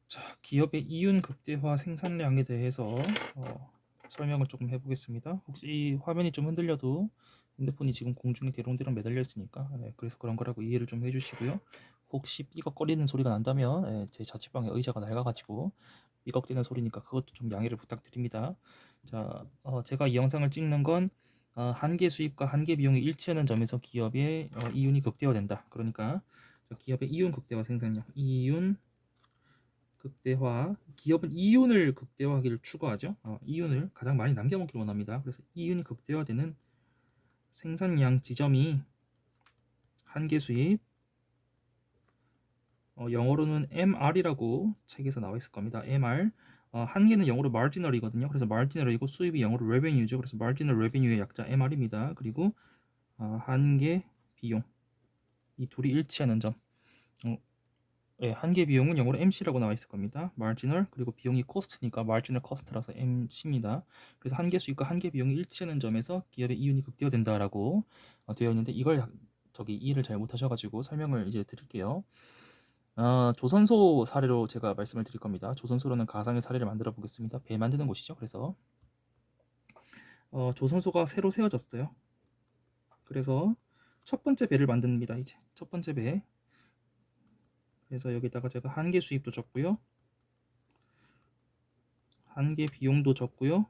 자, 기업의 이윤 극대화 생산량에 대해서 설명을 조금 해보겠습니다. 혹시 화면이 좀 흔들려도 핸드폰이 지금 공중에 대롱대롱 매달려 있으니까 그래서 그런 거라고 이해를 좀 해주시고요. 혹시 삐걱거리는 소리가 난다면 제 자취방에 의자가 낡아가지고 삐걱대는 소리니까 그것도 좀 양해를 부탁드립니다. 자, 제가 이 영상을 찍는 건 한계 수입과 한계 비용이 일치하는 점에서 기업의 이윤이 극대화된다. 그러니까 기업의 이윤 극대화 생산량, 이윤 극대화, 기업은 이윤을 극대화하기를 추구하죠. 이윤을 가장 많이 남겨먹기를 원합니다. 그래서 이윤이 극대화되는 생산량 지점이 한계 수입, 영어로는 MR이라고 책에서 나와 있을 겁니다. MR. 한계는 영어로 marginal이거든요. 그래서 marginal이고 수입이 영어로 revenue죠. 그래서 marginal revenue의 약자 MR입니다. 그리고 한계 비용, 이 둘이 일치하는 점. 한계 비용은 영어로 MC라고 나와 있을 겁니다. marginal, 그리고 비용이 cost니까 marginal cost라서 MC입니다. 그래서 한계 수익과 한계 비용이 일치하는 점에서 기업의 이윤이 극대화된다라고 되어 있는데, 이걸 이해를 잘 못하셔가지고 설명을 이제 드릴게요. 조선소 사례로 제가 말씀을 드릴 겁니다. 조선소라는 가상의 사례를 만들어 보겠습니다. 배 만드는 곳이죠. 그래서 조선소가 새로 세워졌어요. 그래서 첫 번째 배를 만듭니다. 이제 첫 번째 배. 그래서 여기다가 제가 한계 수입도 적고요, 한계 비용도 적고요,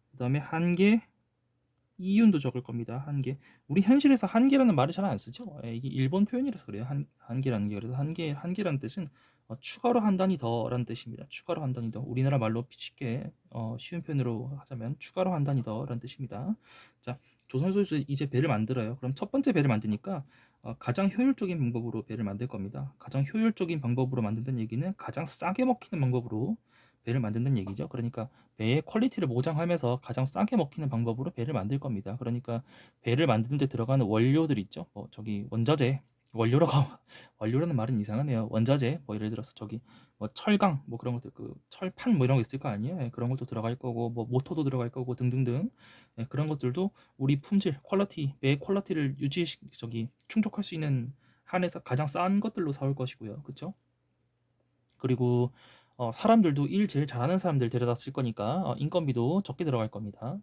그 다음에 한계 이윤도 적을 겁니다. 한계. 우리 현실에서 한계라는 말을 잘 안 쓰죠. 이게 일본 표현이라서 그래요. 한계라는 게. 그래서 한계라는 뜻은 추가로 한 단위 더라는 뜻입니다. 추가로 한 단위 더. 우리나라 말로 쉽게 쉬운 표현으로 하자면 추가로 한 단위 더라는 뜻입니다. 자, 조선소에서 이제 배를 만들어요. 그럼 첫 번째 배를 만드니까 가장 효율적인 방법으로 배를 만들 겁니다. 가장 효율적인 방법으로 만든다는 얘기는 가장 싸게 먹히는 방법으로 배를 만든다는 얘기죠. 그러니까 배의 퀄리티를 보장하면서 가장 싸게 먹히는 방법으로 배를 만들 겁니다. 그러니까 배를 만드는 데 들어가는 원료들 있죠. 원자재, 원료라고 원료라는 말은 이상하네요. 원자재, 예를 들어서 철강, 그런 것들, 그 철판 이런 거 있을 거 아니에요. 그런 것도 들어갈 거고, 모터도 들어갈 거고 등등등. 그런 것들도 우리 품질, 퀄리티, 배의 퀄리티를 충족할 수 있는 한에서 가장 싼 것들로 사올 것이고요. 그렇죠? 그리고 사람들도 일 제일 잘하는 사람들 데려다 쓸 거니까 인건비도 적게 들어갈 겁니다.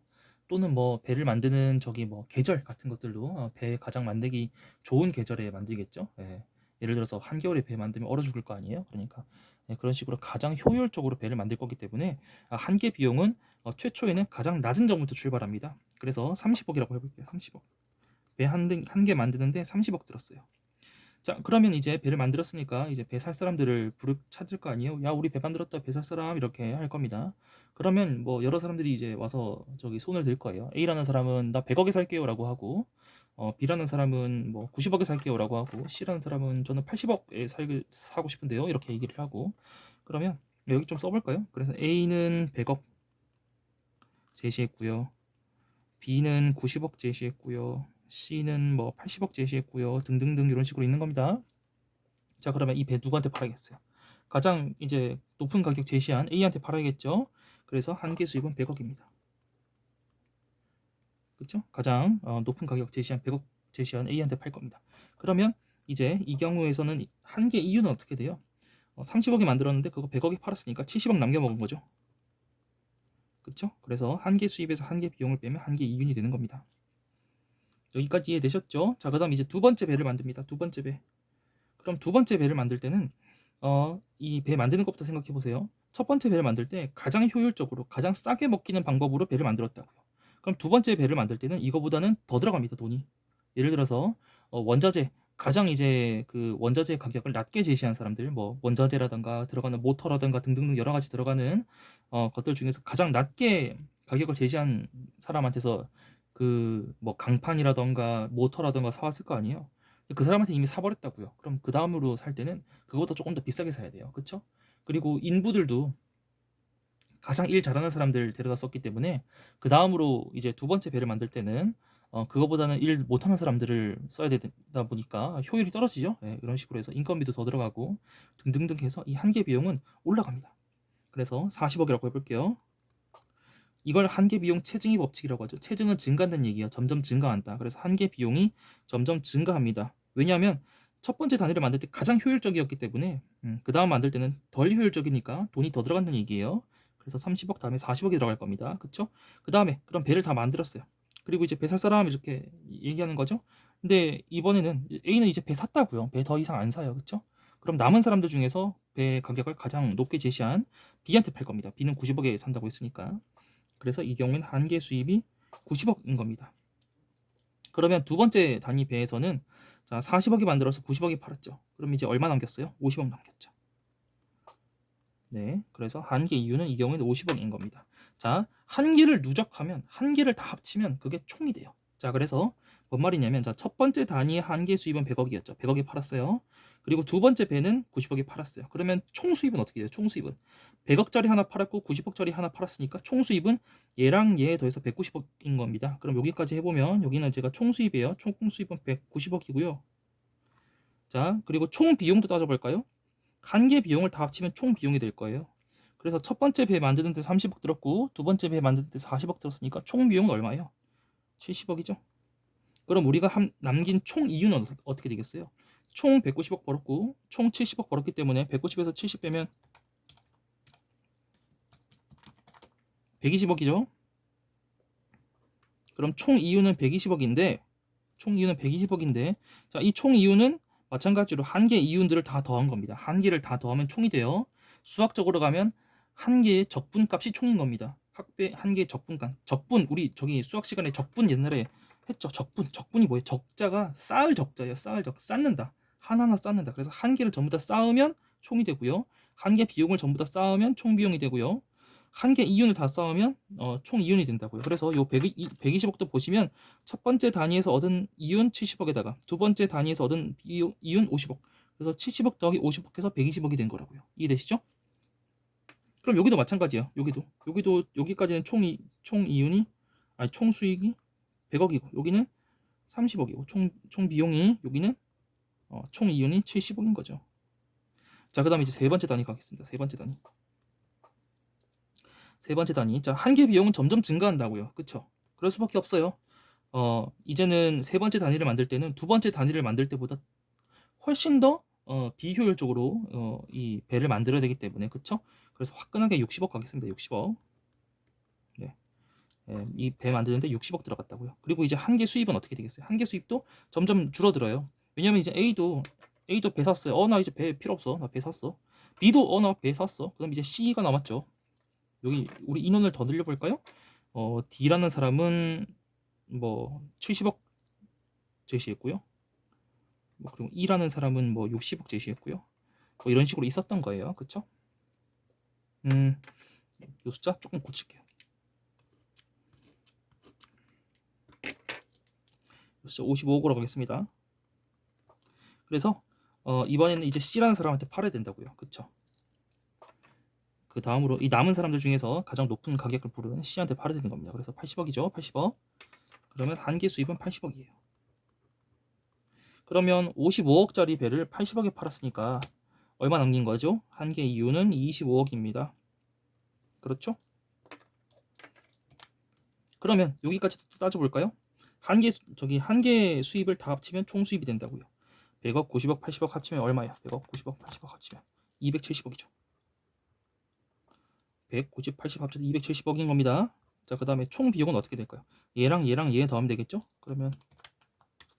또는 배를 만드는 계절 같은 것들도 배 가장 만들기 좋은 계절에 만들겠죠. 예를 들어서 한겨울에 배 만들면 얼어 죽을 거 아니에요. 그러니까 그런 식으로 가장 효율적으로 배를 만들 거기 때문에 한계 비용은 최초에는 가장 낮은 점부터 출발합니다. 그래서 30억이라고 해볼게요. 30억. 배 한 개 만드는데 30억 들었어요. 자, 그러면 이제 배를 만들었으니까 이제 배 살 사람들을 찾을 거 아니에요. 야, 우리 배 만들었다, 배 살 사람, 이렇게 할 겁니다. 그러면 여러 사람들이 이제 와서 손을 들 거예요. A라는 사람은 나 100억에 살게요라고 하고, B라는 사람은 90억에 살게요라고 하고, C라는 사람은 저는 80억에 사고 싶은데요, 이렇게 얘기를 하고. 그러면 여기 좀 써볼까요? 그래서 A는 100억 제시했고요, B는 90억 제시했고요, C는 80억 제시했고요, 등등등 이런 식으로 있는 겁니다. 자, 그러면 이 배 누구한테 팔아야겠어요? 가장 이제 높은 가격 제시한 A한테 팔아야겠죠. 그래서 한계 수입은 100억입니다. 그렇죠? 가장 높은 가격 제시한 100억 제시한 A한테 팔 겁니다. 그러면 이제 이 경우에서는 한계 이윤은 어떻게 돼요? 30억에 만들었는데 그거 100억에 팔았으니까 70억 남겨 먹은 거죠. 그렇죠? 그래서 한계 수입에서 한계 비용을 빼면 한계 이윤이 되는 겁니다. 여기까지 이해되셨죠? 자, 그다음 이제 두 번째 배를 만듭니다. 두 번째 배. 그럼 두 번째 배를 만들 때는 이 배 만드는 것부터 생각해 보세요. 첫 번째 배를 만들 때 가장 효율적으로 가장 싸게 먹히는 방법으로 배를 만들었다고요. 그럼 두 번째 배를 만들 때는 이거보다는 더 들어갑니다, 돈이. 예를 들어서 원자재, 가장 이제 그 원자재 가격을 낮게 제시한 사람들, 원자재라든가 들어가는 모터라든가 등등 여러 가지 들어가는 것들 중에서 가장 낮게 가격을 제시한 사람한테서 강판이라든가 모터라든가 사왔을 거 아니에요. 그 사람한테 이미 사버렸다고요. 그럼 그 다음으로 살 때는 그것보다 조금 더 비싸게 사야 돼요. 그렇죠? 그리고 인부들도 가장 일 잘하는 사람들 데려다 썼기 때문에 그 다음으로 이제 두 번째 배를 만들 때는 그거보다는 일 못하는 사람들을 써야 되다 보니까 효율이 떨어지죠. 이런 식으로 해서 인건비도 더 들어가고 등등등 해서 이 한계 비용은 올라갑니다. 그래서 40억이라고 해볼게요. 이걸 한계 비용 체증의 법칙이라고 하죠. 체증은 증가한다는 얘기예요. 점점 증가한다. 그래서 한계 비용이 점점 증가합니다. 왜냐하면 첫 번째 단위를 만들 때 가장 효율적이었기 때문에 그 다음 만들 때는 덜 효율적이니까 돈이 더 들어간다는 얘기예요. 그래서 30억 다음에 40억이 들어갈 겁니다. 그쵸? 그 다음에 그럼 배를 다 만들었어요. 그리고 이제 배 살 사람 이렇게 얘기하는 거죠. 근데 이번에는 A는 이제 배 샀다고요. 배 더 이상 안 사요. 그쵸? 그럼 남은 사람들 중에서 배 가격을 가장 높게 제시한 B한테 팔 겁니다. B는 90억에 산다고 했으니까. 그래서 이 경우에는 한개 수입이 90억인 겁니다. 그러면 두 번째 단위 배에서는 자 40억이 만들어서 90억이 팔았죠. 그럼 이제 얼마 남겼어요? 50억 남겼죠. 네, 그래서 한개 이유는 이 경우에는 50억인 겁니다. 자, 한 개를 누적하면 한 개를 다 합치면 그게 총이 돼요. 자, 그래서 뭔 말이냐면 자, 첫 번째 단위의 한개 수입은 100억이었죠. 100억이 팔았어요. 그리고 두 번째 배는 90억이 팔았어요. 그러면 총 수입은 어떻게 돼요? 총 수입은 100억짜리 하나 팔았고 90억짜리 하나 팔았으니까 총 수입은 얘랑 얘 더해서 190억인 겁니다. 그럼 여기까지 해보면 여기는 제가 총 수입이에요. 총 수입은 190억이고요. 자, 그리고 총 비용도 따져볼까요? 한 개 비용을 다 합치면 총 비용이 될 거예요. 그래서 첫 번째 배 만드는 데 30억 들었고 두 번째 배 만드는 데 40억 들었으니까 총 비용은 얼마예요? 70억이죠. 그럼 우리가 남긴 총 이윤은 어떻게 되겠어요? 총 190억 벌었고 총 70억 벌었기 때문에 190에서 70 빼면 120억이죠. 그럼 총 이윤은 120억인데 자, 이 총 이윤은 마찬가지로 한 개 이윤들을 다 더한 겁니다. 한 개를 다 더하면 총이 돼요. 수학적으로 가면 한 개의 적분값이 총인 겁니다. 학배 한 개의 적분값. 적분 우리 저기 수학 시간에 적분 옛날에 했죠. 적분이 뭐예요? 적자가 쌓을 적자예요. 쌓는다. 하나하나 쌓는다. 그래서 한 개를 전부 다 쌓으면 총이 되고요. 한 개 비용을 전부 다 쌓으면 총 비용이 되고요. 한 개 이윤을 다 쌓으면 총 이윤이 된다고요. 그래서 요 120억도 보시면 첫 번째 단위에서 얻은 이윤 70억에다가 두 번째 단위에서 얻은 이윤 50억. 그래서 70억 더하기 50억 해서 120억이 된 거라고요. 이해되시죠? 그럼 여기도 마찬가지야. 여기도 여기까지는 총 이윤이 아니 총 수익이 100억이고 여기는 30억이고 총 비용이 여기는 총 이윤이 70억인 거죠. 자, 그다음에 이제 세 번째 단위 가겠습니다. 세 번째 단위. 자, 한 개 비용은 점점 증가한다고요. 그쵸? 그럴 수밖에 없어요. 이제는 세 번째 단위를 만들 때는 두 번째 단위를 만들 때보다 훨씬 더 비효율적으로 이 배를 만들어야 되기 때문에 그쵸? 그래서 화끈하게 60억 가겠습니다. 60억. 네. 이 배 만드는데 60억 들어갔다고요. 그리고 이제 한 개 수입은 어떻게 되겠어요? 한 개 수입도 점점 줄어들어요. 왜냐면 이제 A도 배 샀어요. 나 이제 배 필요 없어. 나 배 샀어. B도 나 배 샀어. 그럼 이제 C가 남았죠. 여기 우리 인원을 더 늘려볼까요? D라는 사람은 뭐 70억 제시했고요. 뭐 그리고 E라는 사람은 뭐 60억 제시했고요. 뭐 이런 식으로 있었던 거예요. 그쵸? 이 숫자 조금 고칠게요. 이 숫자 55억으로 가겠습니다. 그래서 이번에는 이제 C라는 사람한테 팔아야 된다고요. 그쵸? 그 다음으로 이 남은 사람들 중에서 가장 높은 가격을 부르는 C한테 팔아야 되는 겁니다. 그래서 80억이죠. 80억. 그러면 한 개 수입은 80억이에요. 그러면 55억짜리 배를 80억에 팔았으니까 얼마 남긴 거죠? 한 개 이유는 25억입니다. 그렇죠? 그러면 여기까지 또 따져볼까요? 한 개 수입을 다 합치면 총 수입이 된다고요. 100억, 90억, 80억 합치면 얼마야? 100억, 90억, 80억 합치면 270억이죠. 100, 90, 80 합쳐서 270억인 겁니다. 자, 그 다음에 총 비용은 어떻게 될까요? 얘랑 얘 더하면 되겠죠? 그러면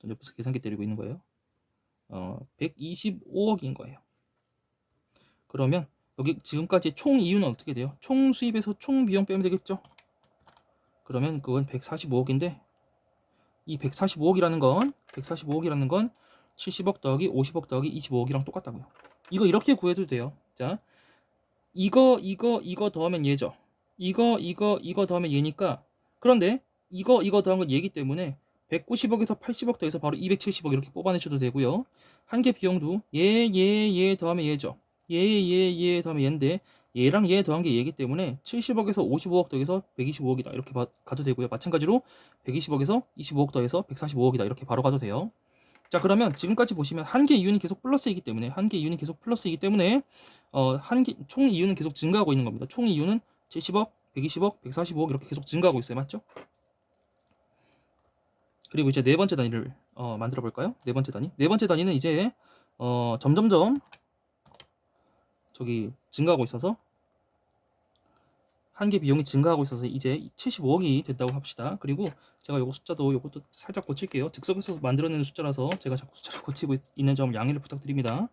옆에서 계산기 때리고 있는 거예요. 125억인 거예요. 그러면 여기 지금까지 총 이윤은 어떻게 돼요? 총 수입에서 총 비용 빼면 되겠죠? 그러면 그건 145억인데 이 145억이라는 건 70억 더하기 50억 더하기 25억이랑 똑같다고요. 이거 이렇게 구해도 돼요. 자, 이거 더하면 얘죠. 이거 더하면 얘니까 그런데 이거 더한 건 얘기 때문에 190억에서 80억 더해서 바로 270억 이렇게 뽑아내셔도 되고요. 한 개 비용도 얘 더하면 얘죠. 얘 더하면 얘인데 얘랑 얘 더한 게 얘기 때문에 70억에서 55억 더해서 125억이다 이렇게 가도 되고요. 마찬가지로 120억에서 25억 더해서 145억이다 이렇게 바로 가도 돼요. 자, 그러면 지금까지 보시면 한 개 이윤이 계속 플러스이기 때문에 총 이윤은 계속 증가하고 있는 겁니다. 총 이윤은 70억, 120억, 145억 이렇게 계속 증가하고 있어요. 맞죠? 그리고 이제 네 번째 단위를 만들어 볼까요? 네 번째 단위는 이제 점점점 저기 증가하고 있어서 한계 비용이 증가하고 있어서 이제 75억이 됐다고 합시다. 그리고 제가 요거 숫자도 요것도 살짝 고칠게요. 즉석에서 만들어내는 숫자라서 제가 자꾸 숫자를 고치고 있는 점 양해를 부탁드립니다.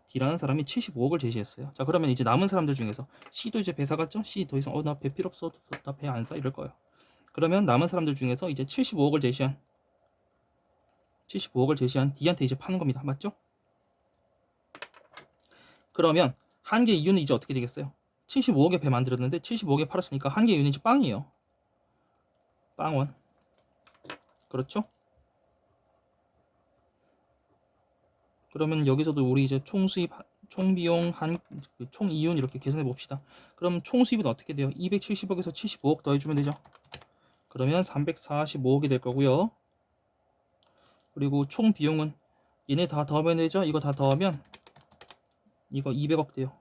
D라는 사람이 75억을 제시했어요. 자, 그러면 이제 남은 사람들 중에서 C도 이제 배 사갔죠? C 더 이상 나 배 필요 없어, 나 배 안 사 이럴 거예요. 그러면 남은 사람들 중에서 이제 75억을 제시한 D한테 이제 파는 겁니다. 맞죠? 그러면 한계 이유는 이제 어떻게 되겠어요? 75억에 배 만들었는데 75억에 팔았으니까 한계 이유는 이제 빵이에요. 빵원. 그렇죠? 그러면 여기서도 우리 이제 총 수입, 총 비용, 총 이윤 이렇게 계산해 봅시다. 그럼 총 수입은 어떻게 돼요? 270억에서 75억 더해주면 되죠. 그러면 345억이 될 거고요. 그리고 총 비용은 얘네 다 더하면 되죠. 이거 다 더하면 이거 200억 돼요.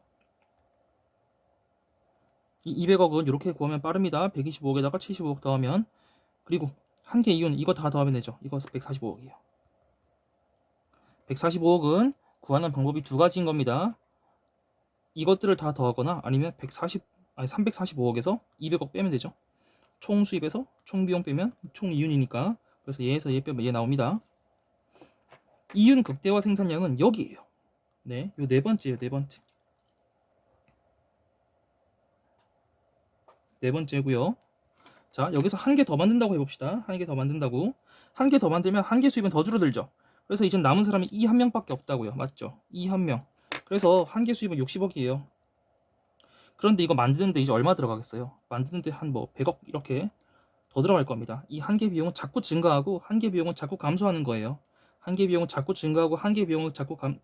이 200억은 이렇게 구하면 빠릅니다. 125억에다가 75억 더하면. 그리고 한계 이윤 이거 다 더하면 되죠. 이거 145억이에요. 145억은 구하는 방법이 두 가지인 겁니다. 이것들을 다 더하거나 아니면 345억에서 200억 빼면 되죠. 총 수입에서 총 비용 빼면 총 이윤이니까. 그래서 얘에서 얘 빼면 얘 나옵니다. 이윤 극대화 생산량은 여기에요. 네, 요 네 번째예요. 네 번째고요. 자, 여기서 한 개 더 만든다고 해봅시다. 한 개 더 만든다고. 한 개 더 만들면 한계 수입은 더 줄어들죠. 그래서 이제 남은 사람이 이 한 명밖에 없다고요. 맞죠? 이 한 명. 그래서 한계 수입은 60억이에요. 그런데 이거 만드는데 이제 얼마 들어가겠어요? 만드는데 한 뭐 100억 이렇게 더 들어갈 겁니다. 이 한계 비용은 자꾸 증가하고 한계 비용은 자꾸 감소하는 거예요. 한계 비용은 자꾸 증가하고 한계 비용은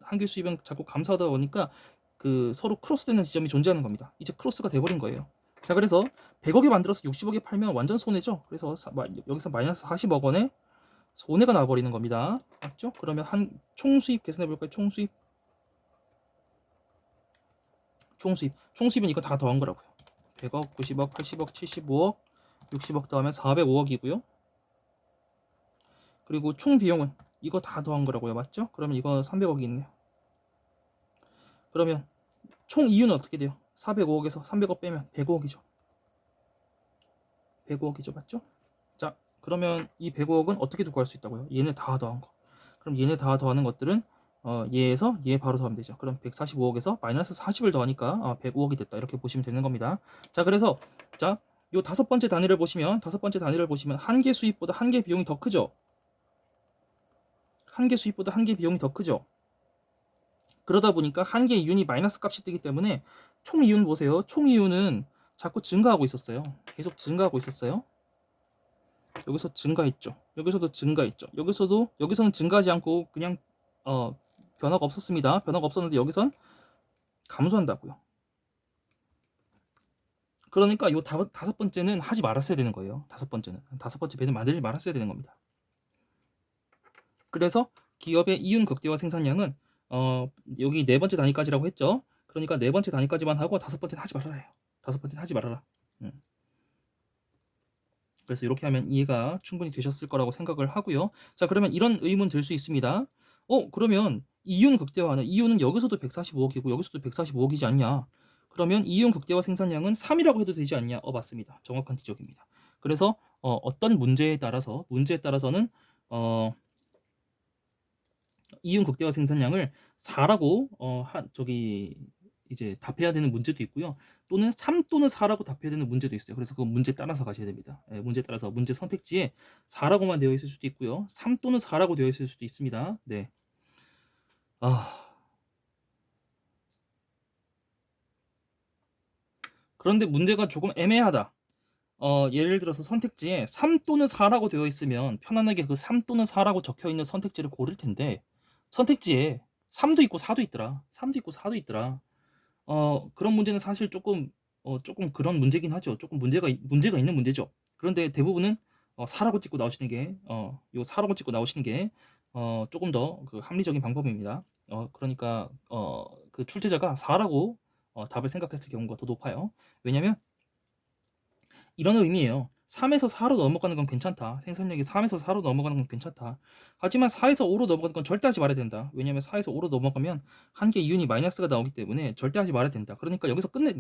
한계 수입은 자꾸 감소하다 보니까 그 서로 크로스되는 지점이 존재하는 겁니다. 이제 크로스가 돼버린 거예요. 자, 그래서 100억에 만들어서 60억에 팔면 완전 손해죠. 그래서 여기서 마이너스 40억 원에 손해가 나버리는 겁니다. 맞죠? 그러면 한 총 수입 계산해 볼까요? 총 수입은 이거 다 더한 거라고요. 100억, 90억, 80억, 75억, 60억 더하면 405억이고요. 그리고 총 비용은 이거 다 더한 거라고요. 맞죠? 그러면 이거 300억이 있네요. 그러면 총 이윤은 어떻게 돼요? 405억에서 300억 빼면 105억이죠. 105억이죠. 맞죠? 자, 그러면 이 105억은 어떻게 구할 수 있다고요? 얘네 다 더한 거. 그럼 얘네 다 더하는 것들은 얘에서 얘 바로 더하면 되죠. 그럼 145억에서 마이너스 40을 더하니까 105억이 됐다. 이렇게 보시면 되는 겁니다. 자, 그래서 자, 요 다섯 번째 단위를 보시면 한계 수입보다 한계 비용이 더 크죠. 한계 수입보다 한계 비용이 더 크죠. 그러다 보니까 한계 이윤이 마이너스 값이 뜨기 때문에 총 이윤 보세요. 총 이윤은 자꾸 증가하고 있었어요. 계속 증가하고 있었어요. 여기서 증가했죠. 여기서도 증가했죠. 여기서는 증가하지 않고 그냥 변화가 없었습니다. 변화가 없었는데 여기선 감소한다고요. 그러니까 요 다섯 번째는 하지 말았어야 되는 거예요. 다섯 번째 배는 만들지 말았어야 되는 겁니다. 그래서 기업의 이윤 극대화 생산량은 여기 네 번째 단위까지라고 했죠. 그러니까 네 번째 단위까지만 하고 다섯 번째는 하지 말아라 해요. 다섯 번째는 하지 말아라. 그래서 이렇게 하면 이해가 충분히 되셨을 거라고 생각을 하고요. 자, 그러면 이런 의문 들 수 있습니다. 그러면 이윤 극대화는 이윤은 여기서도 145억이고 여기서도 145억이지 않냐? 그러면 이윤 극대화 생산량은 3이라고 해도 되지 않냐? 맞습니다. 정확한 지적입니다. 그래서 어떤 문제에 따라서는 이윤 극대화 생산량을 4라고 이제 답해야 되는 문제도 있고요. 또는 3 또는 4라고 답해야 되는 문제도 있어요. 그래서 그 문제 따라서 가셔야 됩니다. 문제 따라서 문제 선택지에 4라고만 되어 있을 수도 있고요. 3 또는 4라고 되어 있을 수도 있습니다. 네. 그런데 문제가 조금 애매하다. 예를 들어서 선택지에 3 또는 4라고 되어 있으면 편안하게 그 3 또는 4라고 적혀 있는 선택지를 고를 텐데 선택지에 3도 있고 4도 있더라. 3도 있고 4도 있더라. 그런 문제는 사실 조금 그런 문제긴 하죠. 조금 문제가 있는 문제죠. 그런데 대부분은 4라고 찍고 나오시는 게 요 4라고 찍고 나오시는 게 조금 더 그 합리적인 방법입니다. 그러니까 그 출제자가 4라고 답을 생각했을 경우가 더 높아요. 왜냐면 이런 의미예요. 3에서 4로 넘어가는 건 괜찮다. 생산력이 3에서 4로 넘어가는 건 괜찮다. 하지만 4에서 5로 넘어가는 건 절대 하지 말아야 된다. 왜냐면 4에서 5로 넘어가면 한계 이윤이 마이너스가 나오기 때문에 절대 하지 말아야 된다. 그러니까 여기서 끊어.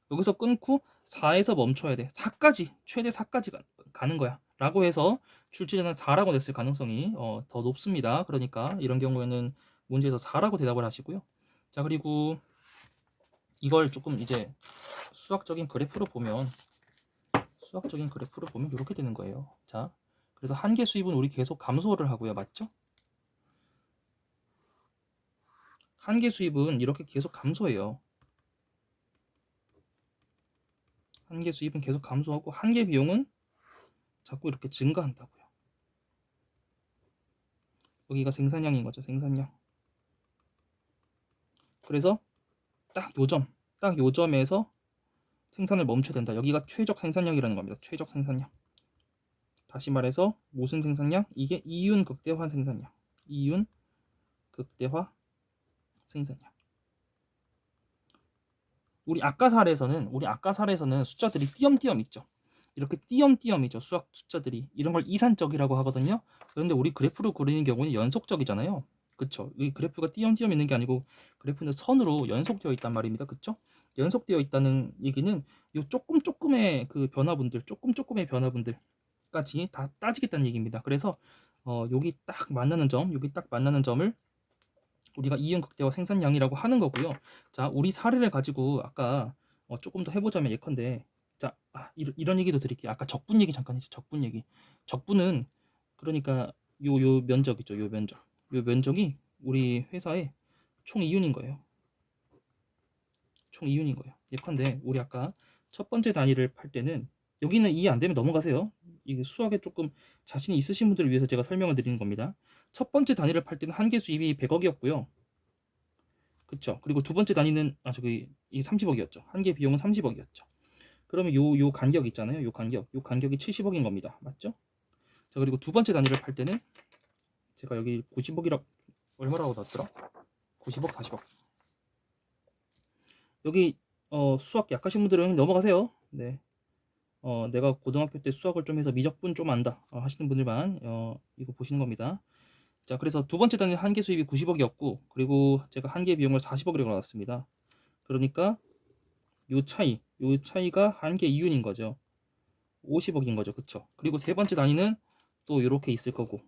여기서 끊고 4에서 멈춰야 돼. 4까지, 최대 4까지 가는 거야. 라고 해서 출제자는 4라고 냈을 가능성이 더 높습니다. 그러니까 이런 경우에는 문제에서 4라고 대답을 하시고요. 자, 그리고 이걸 조금 이제 수학적인 그래프로 보면 이렇게 되는 거예요. 자, 그래서 한계 수입은 우리 계속 감소를 하고요. 맞죠? 한계 수입은 이렇게 계속 감소해요. 한계 수입은 계속 감소하고 한계 비용은 자꾸 이렇게 증가한다고요. 여기가 생산량인 거죠. 생산량. 그래서 딱 요점에서 생산을 멈춰야 된다. 여기가 최적 생산량이라는 겁니다. 최적 생산량. 다시 말해서 무슨 생산량? 이게 이윤 극대화 생산량. 이윤 극대화 생산량. 우리 아까 사례에서는 숫자들이 띄엄띄엄 있죠. 이렇게 띄엄띄엄이죠. 수학 숫자들이. 이런 걸 이산적이라고 하거든요. 그런데 우리 그래프로 그리는 경우는 연속적이잖아요. 그쵸? 이 그래프가 띄엄띄엄 있는 게 아니고 그래프는 선으로 연속되어 있단 말입니다. 그쵸? 연속되어 있다는 얘기는 요 조금의 조금의 변화분들까지 다 따지겠다는 얘기입니다. 그래서 여기 딱 만나는 점을 우리가 이윤 극대화 생산량이라고 하는 거고요. 자, 우리 사례를 가지고 아까 조금 더 해보자면 예컨대, 자, 이런 얘기도 드릴게요. 아까 적분 얘기 잠깐 했죠. 적분 얘기. 적분은 그러니까 요 면적이죠. 요 면적이 우리 회사의 총 이윤인 거예요. 총 이윤인 거예요. 예컨대 우리 아까 첫 번째 단위를 팔 때는 여기는 이해 안 되면 넘어가세요. 이게 수학에 조금 자신이 있으신 분들을 위해서 제가 설명을 드리는 겁니다. 첫 번째 단위를 팔 때는 한계 수입이 100억이었고요. 그쵸? 그리고 두 번째 단위는 이 30억이었죠. 한계 비용은 30억이었죠. 그러면 요 간격 있잖아요. 요 간격이 70억인 겁니다. 맞죠? 자, 그리고 두 번째 단위를 팔 때는 제가 여기 90억이라 얼마라고 넣었더라? 90억, 40억. 여기 수학 약하신 분들은 넘어가세요. 네. 내가 고등학교 때 수학을 좀 해서 미적분 좀 안다 하시는 분들만 이거 보시는 겁니다. 자, 그래서 두 번째 단위 한계 수입이 90억이었고 그리고 제가 한계 비용을 40억이라고 나왔습니다. 그러니까 요 차이가 한계 이윤인 거죠. 50억인 거죠. 그쵸? 그리고 세 번째 단위는 또 이렇게 있을 거고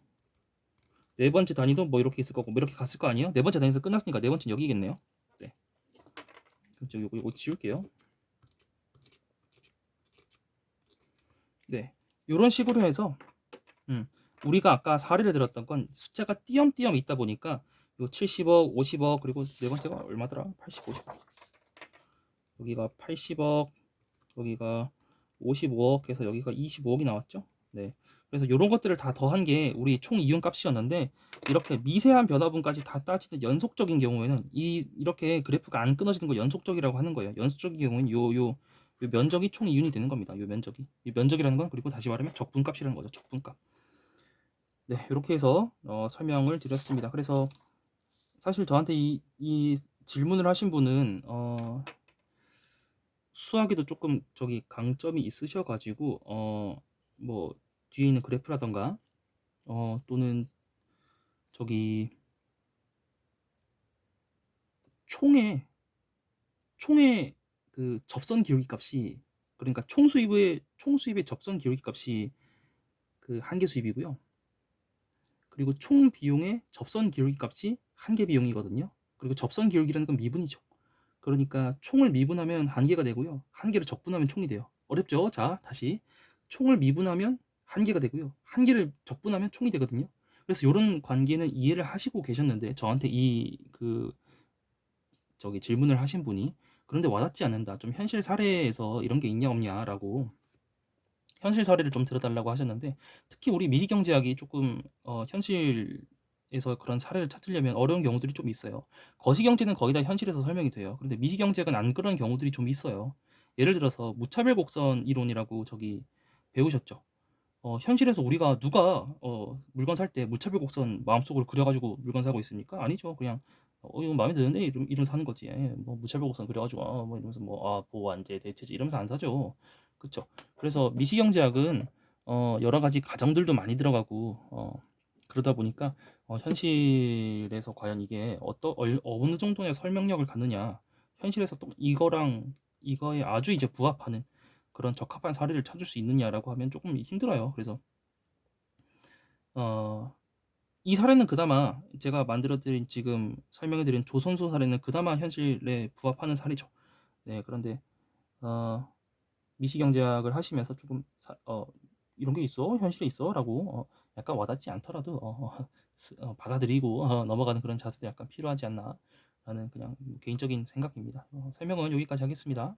네 번째 단위도 뭐 이렇게 있을 거고 뭐 이렇게 갔을 거 아니에요? 네 번째 단위에서 끝났으니까 네 번째는 여기겠네요. 네. 그럼 요거 지울게요. 네. 요런 식으로 해서 우리가 아까 사례를 들었던 건 숫자가 띄엄띄엄 있다 보니까 요 70억, 50억 그리고 네 번째가 얼마더라? 80, 50억. 여기가 80억, 여기가 55억 해서 여기가 25억이 나왔죠. 네. 그래서 이런 것들을 다 더한 게 우리 총 이윤 값이었는데 이렇게 미세한 변화분까지 다 따지는 연속적인 경우에는 이렇게 그래프가 안 끊어지는 거 연속적이라고 하는 거예요. 연속적인 경우는 요 면적이 총 이윤이 되는 겁니다. 요 면적이. 이 면적이라는 건 그리고 다시 말하면 적분값이라는 거죠. 적분값. 네, 이렇게 해서 설명을 드렸습니다. 그래서 사실 저한테 이 질문을 하신 분은 수학에도 조금 강점이 있으셔가지고 뭐 뒤에 있는 그래프라던가 또는 총의 그 접선 기울기 값이 그러니까 총 수입의 접선 기울기 값이 그 한계 수입이고요. 그리고 총 비용의 접선 기울기 값이 한계 비용이거든요. 그리고 접선 기울기라는 건 미분이죠. 그러니까 총을 미분하면 한계가 되고요. 한계를 적분하면 총이 돼요. 어렵죠? 자, 다시. 총을 미분하면 한계가 되고요. 한계를 적분하면 총이 되거든요. 그래서 이런 관계는 이해를 하시고 계셨는데 저한테 질문을 하신 분이 그런데 와닿지 않는다. 좀 현실 사례에서 이런 게 있냐 없냐라고 현실 사례를 좀 들어달라고 하셨는데 특히 우리 미시경제학이 조금 현실에서 그런 사례를 찾으려면 어려운 경우들이 좀 있어요. 거시경제는 거의 다 현실에서 설명이 돼요. 그런데 미시경제학은 안 그런 경우들이 좀 있어요. 예를 들어서 무차별 곡선 이론이라고 배우셨죠? 현실에서 우리가 누가 물건 살 때 무차별 곡선 마음속으로 그려 가지고 물건 사고 있습니까? 아니죠. 그냥 이거 마음에 드는데 이러면서 사는 거지. 예. 뭐 무차별 곡선 그려 가지고 뭐 이러면서 뭐 보완제, 대체제 이러면서 안 사죠. 그쵸? 그래서 미시경제학은 여러 가지 가정들도 많이 들어가고 그러다 보니까 현실에서 과연 이게 어느 정도의 설명력을 갖느냐, 현실에서 또 이거랑 이거에 아주 이제 부합하는 그런 적합한 사례를 찾을 수 있느냐라고 하면 조금 힘들어요. 그래서 어, 이 사례는 그나마 제가 만들어드린 지금 설명해드린 조선소 사례는 그나마 현실에 부합하는 사례죠. 네, 그런데 미시경제학을 하시면서 조금 이런 게 있어? 현실에 있어?라고 약간 와닿지 않더라도 받아들이고 넘어가는 그런 자세도 약간 필요하지 않나라는 그냥 개인적인 생각입니다. 설명은 여기까지 하겠습니다.